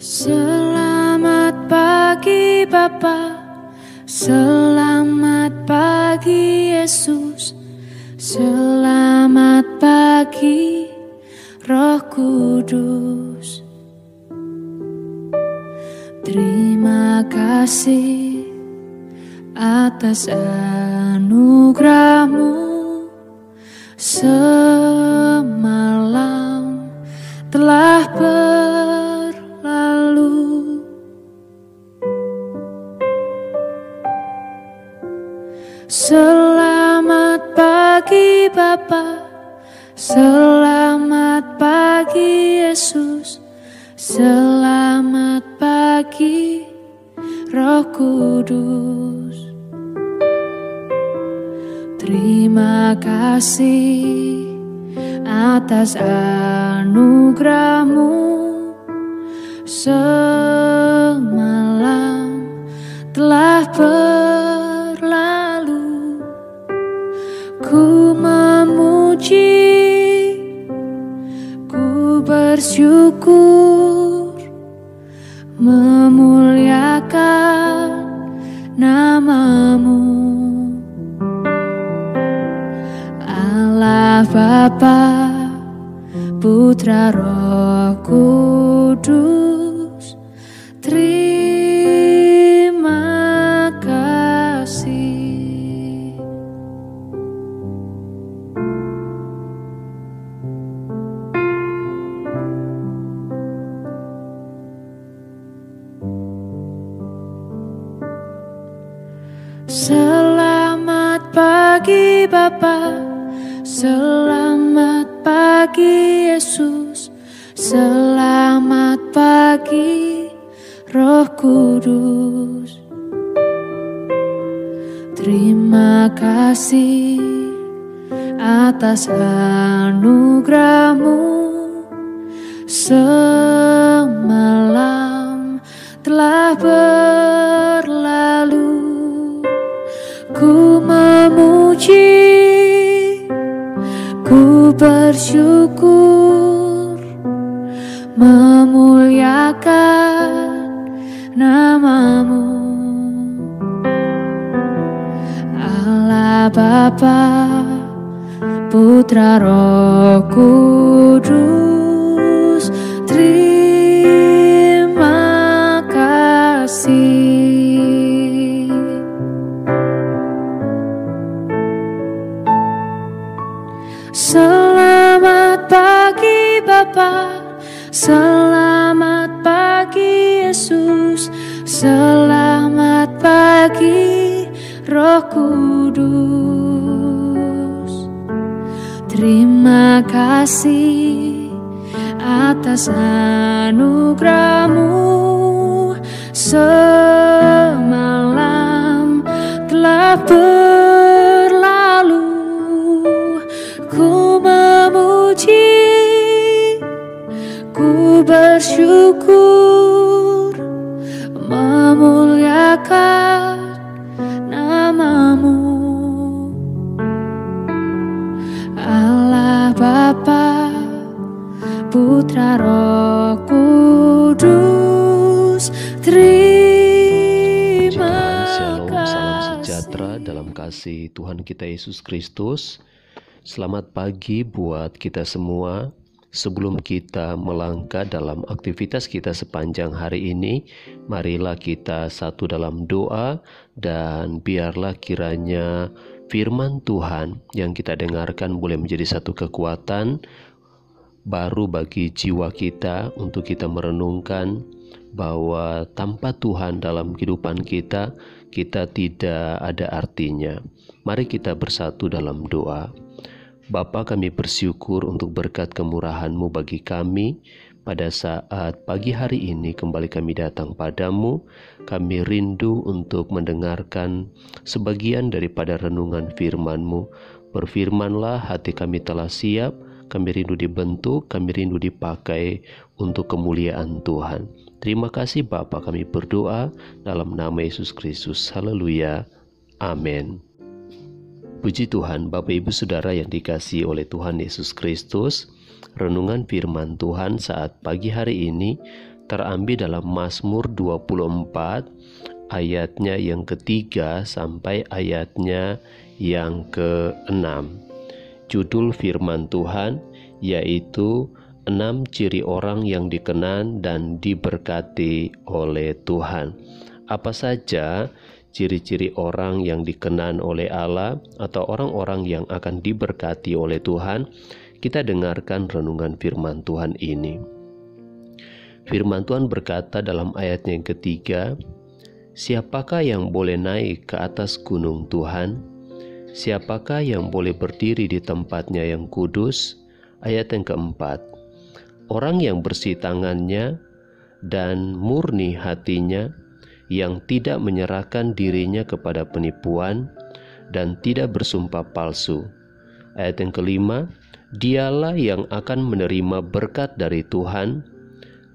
Selamat pagi Bapa, selamat pagi Yesus, selamat pagi Roh Kudus. Terima kasih atas anugerah-Mu, semalam telah berlalu. Selamat pagi Bapa, selamat pagi Yesus, selamat pagi Roh Kudus. Terima kasih atas anugerah-Mu, semalam telah berlalu. Ku memuji, ku bersyukur, memuliakan nama-Mu. Allah Bapa, Putra Roh Kudus, terima kasih. Selamat pagi Bapa, selamat pagi Yesus, selamat pagi Roh Kudus. Terima kasih atas anugerah-Mu, semalam telah berlalu. Ku memuji, ku bersyukur, memuliakan nama-Mu. Allah Bapa, Putra Roh Kudus, terima kasih. Selamat pagi Bapa, selamat pagi Yesus, selamat pagi Roh Kudus. Terima kasih atas anugerah-Mu, semalam telah berlalu. Ku memuji, ku bersyukur, memuliakan nama-Mu. Allah Bapa, Putra Roh Kudus, terima Shalom, kasih. salam sejahtera dalam kasih Tuhan kita Yesus Kristus. Selamat pagi buat kita semua. Sebelum kita melangkah dalam aktivitas kita sepanjang hari ini, marilah kita satu dalam doa, dan biarlah kiranya firman Tuhan yang kita dengarkan boleh menjadi satu kekuatan baru bagi jiwa kita untuk kita merenungkan bahwa tanpa Tuhan dalam kehidupan kita, kita tidak ada artinya. Mari kita bersatu dalam doa. Bapa, kami bersyukur untuk berkat kemurahan-Mu bagi kami. Pada saat pagi hari ini kembali kami datang padamu. Kami rindu untuk mendengarkan sebagian daripada renungan firman-Mu. Berfirmanlah, hati kami telah siap. Kami rindu dibentuk, kami rindu dipakai untuk kemuliaan Tuhan. Terima kasih Bapa, kami berdoa dalam nama Yesus Kristus. Haleluya. Amin. Puji Tuhan, Bapak Ibu Saudara yang dikasihi oleh Tuhan Yesus Kristus. Renungan firman Tuhan saat pagi hari ini terambil dalam Mazmur 24 ayatnya yang ketiga sampai ayatnya yang ke-6. Judul firman Tuhan yaitu 6 ciri orang yang dikenan dan diberkati oleh Tuhan. Apa saja ciri-ciri orang yang dikenan oleh Allah atau orang-orang yang akan diberkati oleh Tuhan? Kita dengarkan renungan firman Tuhan ini. Firman Tuhan berkata dalam ayatnya yang ketiga, "Siapakah yang boleh naik ke atas gunung Tuhan? Siapakah yang boleh berdiri di tempatnya yang kudus?" Ayat yang keempat, "Orang yang bersih tangannya dan murni hatinya, yang tidak menyerahkan dirinya kepada penipuan dan tidak bersumpah palsu." Ayat yang kelima, "Dialah yang akan menerima berkat dari Tuhan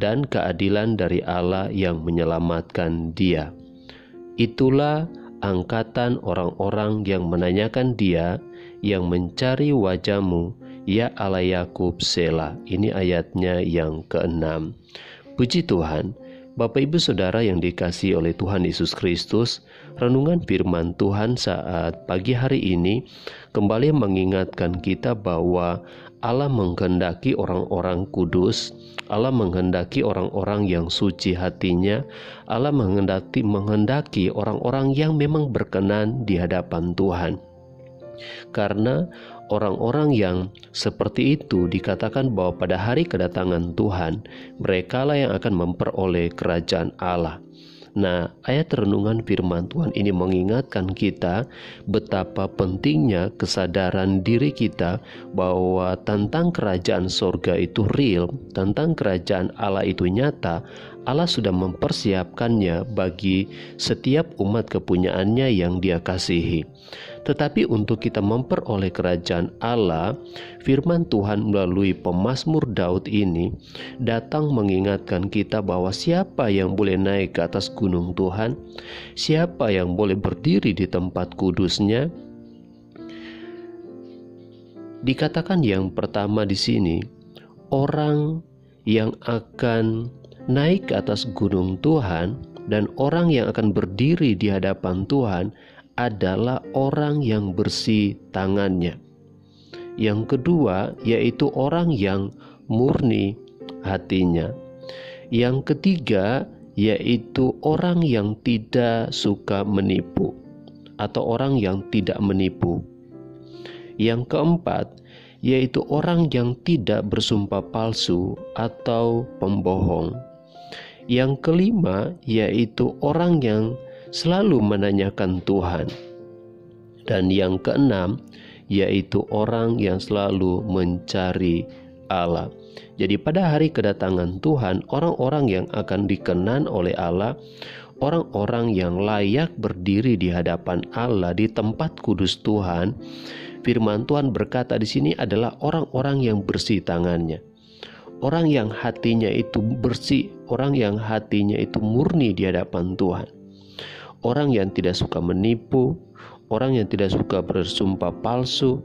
dan keadilan dari Allah yang menyelamatkan dia. Itulah angkatan orang-orang yang menanyakan dia, yang mencari wajah-Mu, ya Allah Yakub, Selah." Ini ayatnya yang ke-6. Puji Tuhan. Bapak Ibu Saudara yang dikasihi oleh Tuhan Yesus Kristus, renungan firman Tuhan saat pagi hari ini kembali mengingatkan kita bahwa Allah menghendaki orang-orang kudus, Allah menghendaki orang-orang yang suci hatinya, Allah menghendaki orang-orang yang memang berkenan di hadapan Tuhan. Karena orang-orang yang seperti itu dikatakan bahwa pada hari kedatangan Tuhan, merekalah yang akan memperoleh kerajaan Allah. Nah, ayat renungan firman Tuhan ini mengingatkan kita betapa pentingnya kesadaran diri kita bahwa tentang kerajaan sorga itu real, tentang kerajaan Allah itu nyata. Allah sudah mempersiapkannya bagi setiap umat kepunyaannya yang Dia kasihi. Tetapi untuk kita memperoleh kerajaan Allah, firman Tuhan melalui pemazmur Daud ini datang mengingatkan kita bahwa siapa yang boleh naik ke atas gunung Tuhan, siapa yang boleh berdiri di tempat kudusnya. Dikatakan yang pertama di sini, orang yang akan naik ke atas gunung Tuhan dan orang yang akan berdiri di hadapan Tuhan adalah orang yang bersih tangannya. Yang kedua yaitu orang yang murni hatinya. Yang ketiga yaitu orang yang tidak suka menipu atau orang yang tidak menipu. Yang keempat yaitu orang yang tidak bersumpah palsu atau pembohong. Yang kelima yaitu orang yang selalu menanyakan Tuhan. Dan yang keenam yaitu orang yang selalu mencari Allah. Jadi pada hari kedatangan Tuhan, orang-orang yang akan dikenan oleh Allah, orang-orang yang layak berdiri di hadapan Allah di tempat kudus Tuhan, firman Tuhan berkata di sini adalah orang-orang yang bersih tangannya. Orang yang hatinya itu bersih, orang yang hatinya itu murni di hadapan Tuhan. Orang yang tidak suka menipu, orang yang tidak suka bersumpah palsu,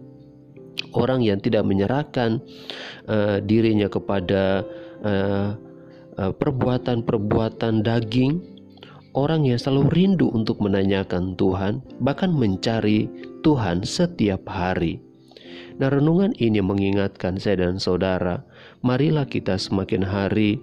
orang yang tidak menyerahkan dirinya kepada perbuatan-perbuatan daging, orang yang selalu rindu untuk menanyakan Tuhan, bahkan mencari Tuhan setiap hari. Nah, renungan ini mengingatkan saya dan saudara, marilah kita semakin hari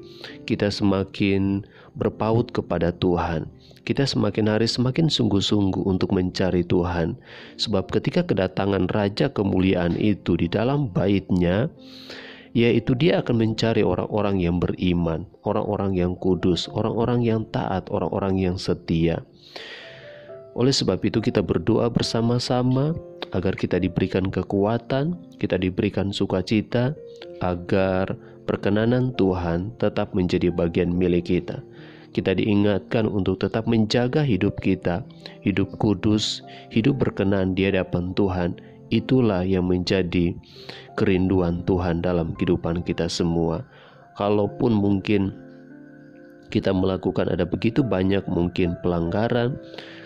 kita semakin berpaut kepada Tuhan. Kita semakin hari semakin sungguh-sungguh untuk mencari Tuhan. Sebab ketika kedatangan Raja kemuliaan itu di dalam bait-Nya, yaitu Dia akan mencari orang-orang yang beriman, orang-orang yang kudus, orang-orang yang taat, orang-orang yang setia. Oleh sebab itu kita berdoa bersama-sama agar kita diberikan kekuatan, kita diberikan sukacita, agar perkenanan Tuhan tetap menjadi bagian milik kita. Kita diingatkan untuk tetap menjaga hidup kita, hidup kudus, hidup berkenan di hadapan Tuhan. Itulah yang menjadi kerinduan Tuhan dalam kehidupan kita semua. Kalaupun mungkin kita melakukan ada begitu banyak mungkin pelanggaran,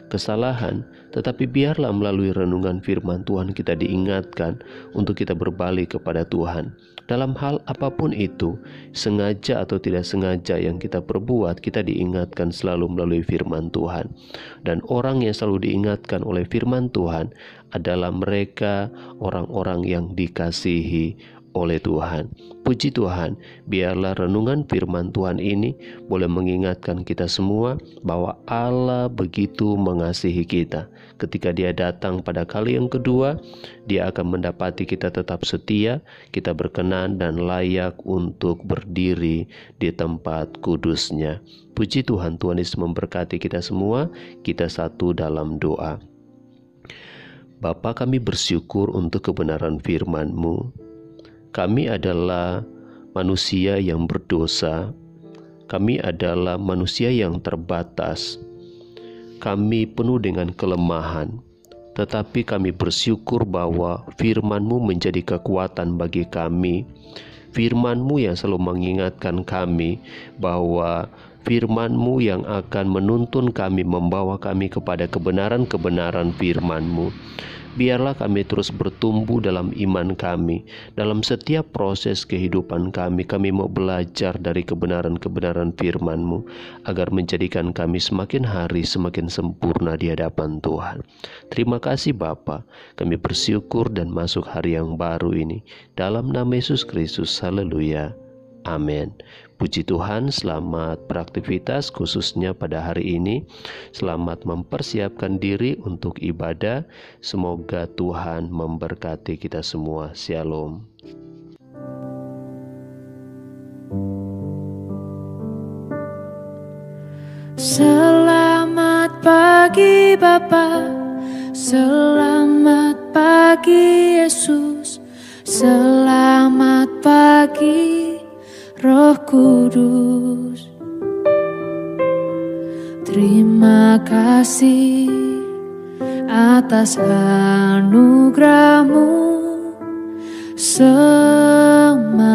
kesalahan, tetapi biarlah melalui renungan firman Tuhan kita diingatkan untuk kita berbalik kepada Tuhan. Dalam hal apapun itu, sengaja atau tidak sengaja yang kita perbuat, kita diingatkan selalu melalui firman Tuhan. Dan orang yang selalu diingatkan oleh firman Tuhan adalah mereka orang-orang yang dikasihi oleh Tuhan. Puji Tuhan, biarlah renungan firman Tuhan ini boleh mengingatkan kita semua bahwa Allah begitu mengasihi kita. Ketika Dia datang pada kali yang kedua, Dia akan mendapati kita tetap setia, kita berkenan dan layak untuk berdiri di tempat kudus-Nya. Puji Tuhan, Tuhan Yesus memberkati kita semua. Kita satu dalam doa. Bapa, kami bersyukur untuk kebenaran firman-Mu. Kami adalah manusia yang berdosa. Kami adalah manusia yang terbatas. Kami penuh dengan kelemahan. Tetapi kami bersyukur bahwa firman-Mu menjadi kekuatan bagi kami. Firman-Mu yang selalu mengingatkan kami bahwa firman-Mu yang akan menuntun kami, membawa kami kepada kebenaran-kebenaran firman-Mu. Biarlah kami terus bertumbuh dalam iman kami. Dalam setiap proses kehidupan kami mau belajar dari kebenaran-kebenaran firman-Mu, agar menjadikan kami semakin hari semakin sempurna di hadapan Tuhan. Terima kasih Bapa, kami bersyukur dan masuk hari yang baru ini. Dalam nama Yesus Kristus, haleluya. Amin. Puji Tuhan, selamat beraktivitas khususnya pada hari ini. Selamat mempersiapkan diri untuk ibadah. Semoga Tuhan memberkati kita semua. Shalom. Selamat pagi Bapa, selamat pagi Yesus, selamat pagi Roh Kudus. Terima kasih atas anugerah-Mu. Semalam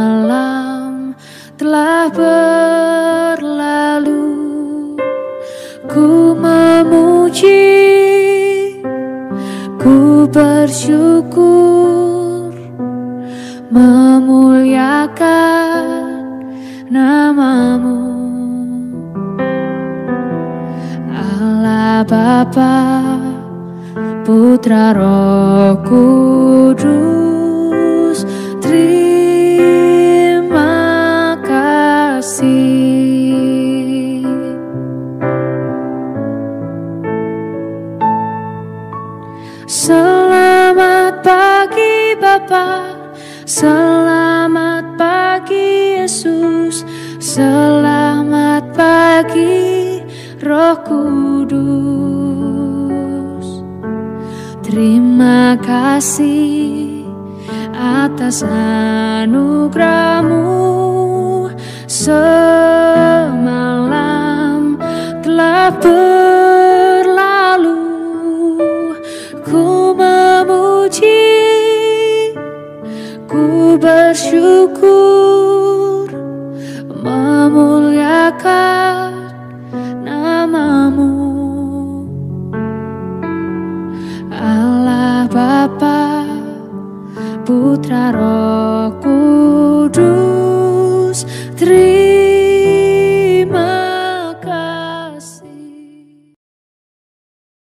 telah berlalu, ku memuji, ku bersyukur, memuliakan nama-Mu. Allah Bapa, Putra, Roh Kudus, terima kasih. Selamat pagi Bapa, selamat pagi Yesus, selamat pagi Roh Kudus. Terima kasih atas anugerah-Mu. Semalam telah berlalu, ku memuji, ku bersyukur, memuliakan nama-Mu. Allah Bapa, Putra, Roh